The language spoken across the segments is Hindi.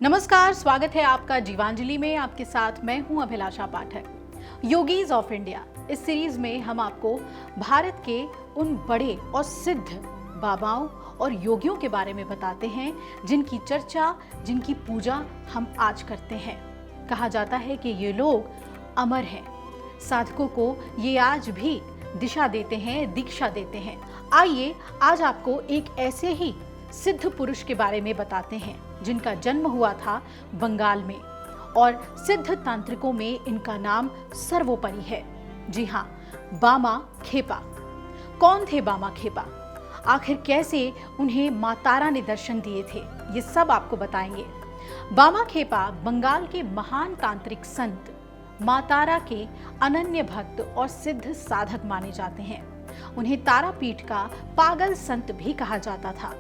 नमस्कार, स्वागत है आपका जीवांजलि में। आपके साथ मैं हूं अभिलाषा पाठक। योगीज ऑफ इंडिया इस सीरीज में हम आपको भारत के उन बड़े और सिद्ध बाबाओं और योगियों के बारे में बताते हैं जिनकी चर्चा, जिनकी पूजा हम आज करते हैं। कहा जाता है कि ये लोग अमर हैं, साधकों को ये आज भी दिशा देते हैं, दीक्षा देते हैं। आइए आज आपको एक ऐसे ही सिद्ध पुरुष के बारे में बताते हैं जिनका जन्म हुआ था बंगाल में और सिद्ध तांत्रिकों में इनका नाम सर्वोपरि है। जी हाँ, बामा खेपा। कौन थे बामा खेपा? आखिर कैसे उन्हें मां तारा ने दर्शन दिए थे, ये सब आपको बताएंगे। बामा खेपा बंगाल के महान तांत्रिक संत मां तारा के अनन्य भक्त और सिद्ध साधक माने जाते हैं। उन्हें तारापीठ का पागल संत भी कहा जाता था।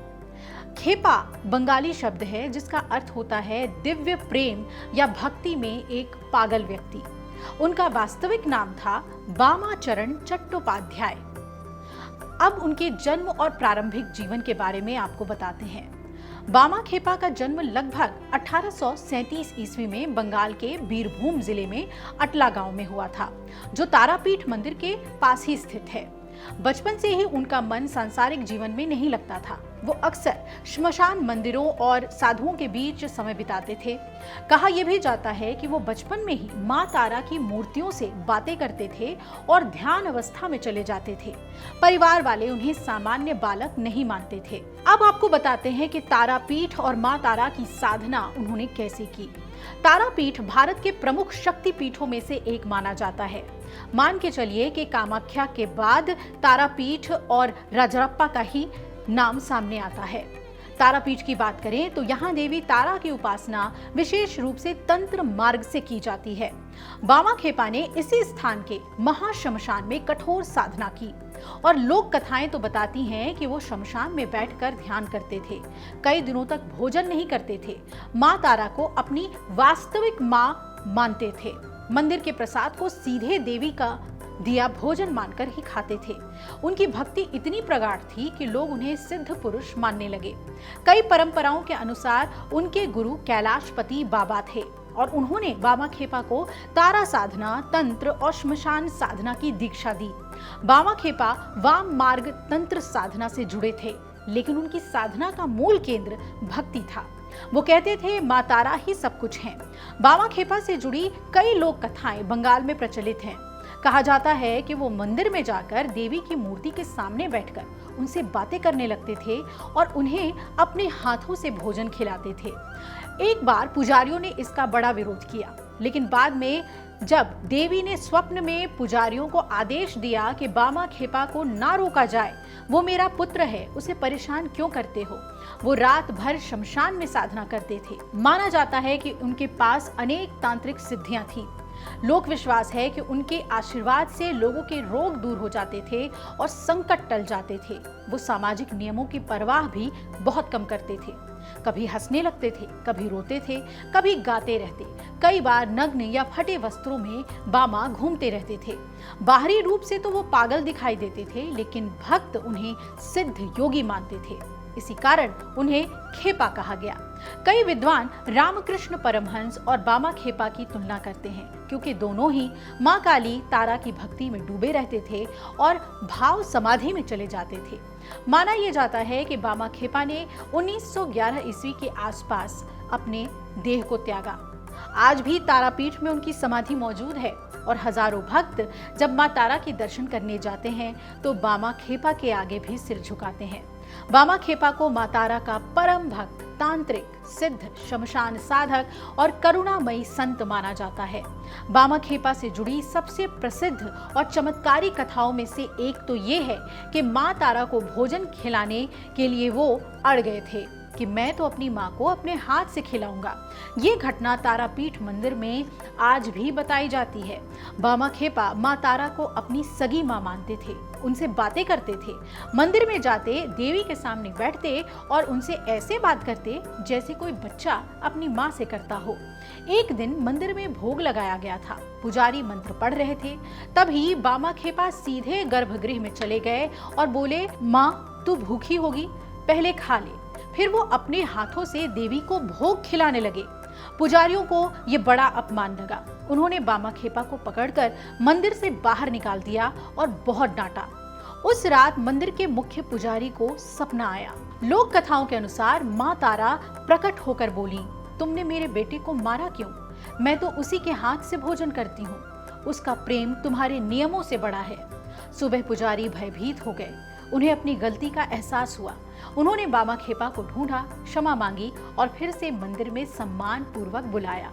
खेपा बंगाली शब्द है जिसका अर्थ होता है दिव्य प्रेम या भक्ति में एक पागल व्यक्ति। उनका वास्तविक नाम था बामाचरण चट्टोपाध्याय। अब उनके जन्म और प्रारंभिक जीवन के बारे में आपको बताते हैं। बामा खेपा का जन्म लगभग 1837 ईस्वी में बंगाल के बीरभूम जिले में अटला गांव में हुआ था, जो तारापीठ मंदिर के पास ही स्थित है। बचपन से ही उनका मन सांसारिक जीवन में नहीं लगता था। वो अक्सर श्मशान मंदिरों और साधुओं के बीच समय बिताते थे। कहा यह भी जाता है कि वो बचपन में ही मां तारा की मूर्तियों से बातें करते थे और ध्यान अवस्था में चले जाते थे। परिवार वाले उन्हें सामान्य बालक नहीं मानते थे। अब आपको बताते हैं कि तारापीठ और मां तारा की साधना उन्होंने कैसे की। तारापीठ भारत के प्रमुख शक्ति पीठों में से एक माना जाता है। मान के चलिए कि कामाख्या के बाद तारापीठ और राजरप्पा का ही नाम सामने आता है। तारापीठ की बात करें तो यहाँ देवी तारा की उपासना विशेष रूप से तंत्र मार्ग से की जाती है। बामा खेपा ने इसी स्थान के महाशमशान में कठोर साधना की और लोक कथाएं तो बताती हैं कि वो शमशान में बैठकर ध्यान करते थे। कई दिनों तक भोजन नहीं करते थे। मां तारा को अपनी वास्तविक मां मानते थे। मंदिर के प्रसाद को सीधे देवी का दिया भोजन मानकर ही खाते थे। उनकी भक्ति इतनी प्रगाढ़ थी कि लोग उन्हें सिद्ध पुरुष मानने लगे। कई परंपराओं के अनुसार उनके गुरु कैलाशपति बाबा थे और उन्होंने बामा खेपा को तारा साधना, तंत्र और श्मशान साधना की दीक्षा दी। बामा खेपा वाम मार्ग तंत्र साधना से जुड़े थे, लेकिन उनकी साधना का मूल केंद्र भक्ति था। वो कहते थे मां तारा ही सब कुछ है। बामा खेपा से जुड़ी कई लोक कथाएं बंगाल में प्रचलित हैं। कहा जाता है कि वो मंदिर में जाकर देवी की मूर्ति के सामने बैठकर उनसे बातें करने लगते थे और उन्हें अपने हाथों से भोजन खिलाते थे। एक बार पुजारियों ने इसका बड़ा विरोध किया, लेकिन बाद में जब देवी ने स्वप्न में पुजारियों को आदेश दिया कि बामा खेपा को ना रोका जाए, वो मेरा पुत्र है, उसे परेशान क्यों करते हो, वो रात भर शमशान में साधना करते थे। माना जाता है कि उनके पास अनेक तांत्रिक सिद्धियां थी। लोक विश्वास है कि उनके आशीर्वाद से लोगों के रोग दूर हो जाते थे और संकट टल जाते थे। वो सामाजिक नियमों की परवाह भी बहुत कम करते थे। कभी हंसने लगते थे, कभी रोते थे, कभी गाते रहते। कई बार नग्न या फटे वस्त्रों में बामा घूमते रहते थे। बाहरी रूप से तो वो पागल दिखाई देते थे, लेकिन भक्त उन्हें सिद्ध योगी मानते थे। इसी कारण उन्हें खेपा कहा गया। कई विद्वान रामकृष्ण परमहंस और बामा खेपा की तुलना करते हैं, क्योंकि दोनों ही मां काली तारा की भक्ति में डूबे रहते थे और भाव समाधि में चले जाते थे। माना यह जाता है कि बामा खेपा ने 1911 ईस्वी के आसपास अपने देह को त्यागा। आज भी तारापीठ में उनकी समाधि मौजूद है और हजारों भक्त जब मां तारा के दर्शन करने जाते हैं तो बामा खेपा के आगे भी सिर झुकाते हैं। बामा खेपा को मां तारा का परम भक्त, तांत्रिक, सिद्ध, शमशान साधक और करुणामयी संत माना जाता है। बामा खेपा से जुड़ी सबसे प्रसिद्ध और चमत्कारी कथाओं में से एक तो ये है कि मां तारा को भोजन खिलाने के लिए वो अड़ गए थे कि मैं तो अपनी मां को अपने हाथ से खिलाऊंगा। ये घटना तारापीठ मंदिर में आज भी बताई जाती है। बामा खेपा मां तारा को अपनी सगी मां मानते थे, उनसे बातें करते थे। मंदिर में जाते देवी के सामने बैठते और उनसे ऐसे बात करते जैसे कोई बच्चा अपनी मां से करता हो। एक दिन मंदिर में भोग लगाया गया था। पुजारी मंत्र पढ़ रहे थे, तभी बामा खेपा सीधे गर्भगृह में चले गए और बोले, मां तू भूखी होगी, पहले खा ले, फिर वो अपने हाथों से देवी को भोग खिलाने लगे। पुजारियों को ये बड़ा अपमान लगा। उन्होंने बामा खेपा को पकड़कर मंदिर से बाहर निकाल दिया और बहुत डांटा। उस रात मंदिर के मुख्य पुजारी को सपना आया। लोक कथाओं के अनुसार माँ तारा प्रकट होकर बोली, तुमने मेरे बेटे को मारा क्यों? मैं तो उसी के हाथ से भोजन करती हूँ। उसका प्रेम तुम्हारे नियमों से बड़ा है। सुबह पुजारी भयभीत हो गए। उन्हें अपनी गलती का एहसास हुआ। उन्होंने बामा खेपा को ढूंढा, क्षमा मांगी और फिर से मंदिर में सम्मान पूर्वक बुलाया।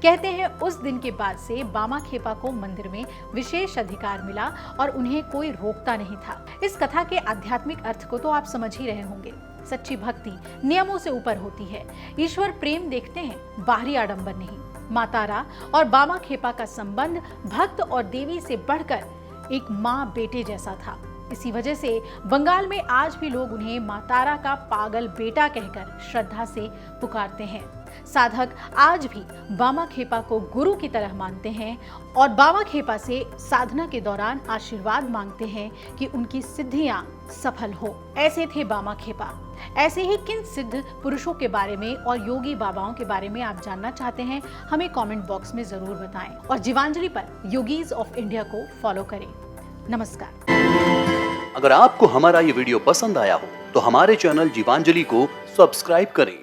कहते हैं उस दिन के बाद से बामा खेपा को मंदिर में विशेष अधिकार मिला और उन्हें कोई रोकता नहीं था। इस कथा के आध्यात्मिक अर्थ को तो आप समझ ही रहे होंगे। सच्ची भक्ति नियमों से ऊपर होती है। ईश्वर प्रेम देखते हैं, बाहरी आडंबर नहीं। माँ तारा और बामा खेपा का संबंध भक्त और देवी से बढ़कर एक माँ बेटे जैसा था। इसी वजह से बंगाल में आज भी लोग उन्हें माँ तारा का पागल बेटा कहकर श्रद्धा से पुकारते हैं। साधक आज भी बामा खेपा को गुरु की तरह मानते हैं और बामा खेपा से साधना के दौरान आशीर्वाद मांगते हैं कि उनकी सिद्धियां सफल हो। ऐसे थे बामा खेपा। ऐसे ही किन सिद्ध पुरुषों के बारे में और योगी बाबाओं के बारे में आप जानना चाहते हैं, हमें कमेंट बॉक्स में जरूर बताएं और जीवांजलि पर योगीज ऑफ इंडिया को फॉलो करें। नमस्कार। अगर आपको हमारा ये वीडियो पसंद आया हो तो हमारे चैनल जीवांजलि को सब्सक्राइब करें